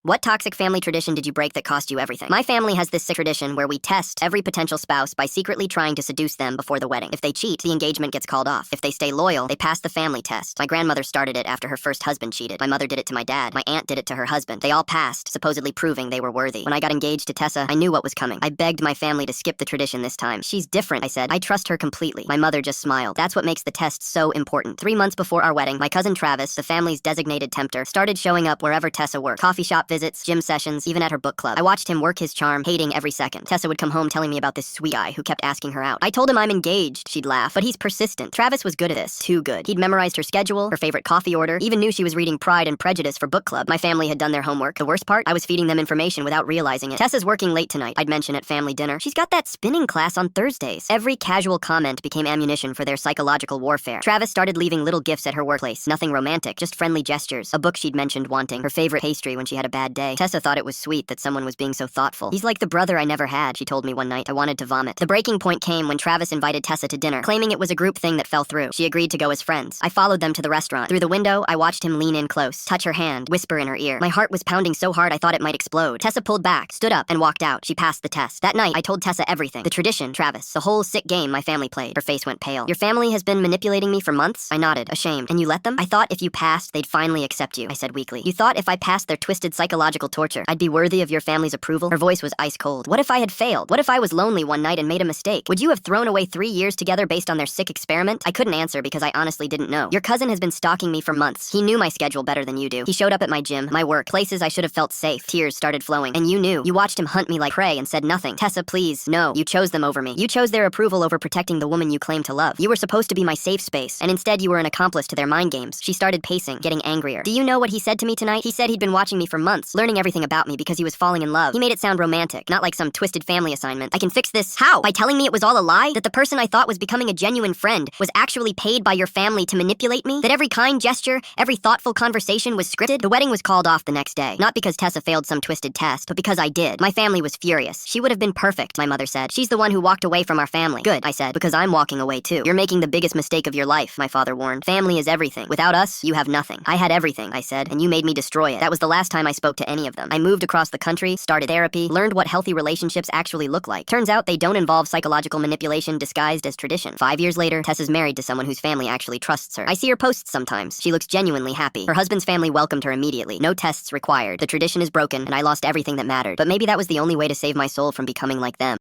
What toxic family tradition did you break that cost you everything? My family has this sick tradition where we test every potential spouse by secretly trying to seduce them before the wedding. If they cheat, the engagement gets called off. If they stay loyal, they pass the family test. My grandmother started it after her first husband cheated. My mother did it to my dad. My aunt did it to her husband. They all passed, supposedly proving they were worthy. When I got engaged to Tessa, I knew what was coming. I begged my family to skip the tradition this time. She's different, I said. I trust her completely. My mother just smiled. That's what makes the test so important. 3 months before our wedding, my cousin Travis, the family's designated tempter, started showing up wherever Tessa worked. Coffee shop visits, gym sessions, even at her book club. I watched him work his charm, hating every second. Tessa would come home telling me about this sweet guy who kept asking her out. I told him I'm engaged. She'd laugh. But he's persistent. Travis was good at this. Too good. He'd memorized her schedule, her favorite coffee order, even knew she was reading Pride and Prejudice for book club. My family had done their homework. The worst part? I was feeding them information without realizing it. Tessa's working late tonight, I'd mention at family dinner. She's got that spinning class on Thursdays. Every casual comment became ammunition for their psychological warfare. Travis started leaving little gifts at her workplace. Nothing romantic, just friendly gestures. A book she'd mentioned wanting, her favorite pastry when she had a bad day. Tessa thought it was sweet that someone was being so thoughtful. He's like the brother I never had, she told me one night. I wanted to vomit. The breaking point came when Travis invited Tessa to dinner, claiming it was a group thing that fell through. She agreed to go as friends. I followed them to the restaurant. Through the window, I watched him lean in close, touch her hand, whisper in her ear. My heart was pounding so hard I thought it might explode. Tessa pulled back, stood up, and walked out. She passed the test. That night, I told Tessa everything. The tradition, Travis, the whole sick game my family played. Her face went pale. Your family has been manipulating me for months? I nodded, ashamed. And you let them? I thought if you passed, they'd finally accept you, I said weakly. You thought if I passed their twisted psychological torture, I'd be worthy of your family's approval? Her voice was ice cold. What if I had failed? What if I was lonely one night and made a mistake? Would you have thrown away 3 years together based on their sick experiment? I couldn't answer because I honestly didn't know. Your cousin has been stalking me for months. He knew my schedule better than you do. He showed up at my gym, my work, places I should have felt safe. Tears started flowing. And you knew. You watched him hunt me like prey and said nothing. Tessa, please. No. You chose them over me. You chose their approval over protecting the woman you claim to love. You were supposed to be my safe space, and instead you were an accomplice to their mind games. She started pacing, getting angrier. Do you know what he said to me tonight? He said he'd been watching me for months, learning everything about me because he was falling in love. He made it sound romantic, not like some twisted family assignment. I can fix this. How? By telling me it was all a lie? That the person I thought was becoming a genuine friend was actually paid by your family to manipulate me? That every kind gesture, every thoughtful conversation was scripted? The wedding was called off the next day. Not because Tessa failed some twisted test, but because I did. My family was furious. She would have been perfect, my mother said. She's the one who walked away from our family. Good, I said, because I'm walking away too. You're making the biggest mistake of your life, my father warned. Family is everything. Without us, you have nothing. I had everything, I said, and you made me destroy it. That was the last time I spoke to any of them. I moved across the country, started therapy, learned what healthy relationships actually look like. Turns out they don't involve psychological manipulation disguised as tradition. 5 years later, Tessa's married to someone whose family actually trusts her. I see her posts sometimes. She looks genuinely happy. Her husband's family welcomed her immediately. No tests required. The tradition is broken, and I lost everything that mattered. But maybe that was the only way to save my soul from becoming like them.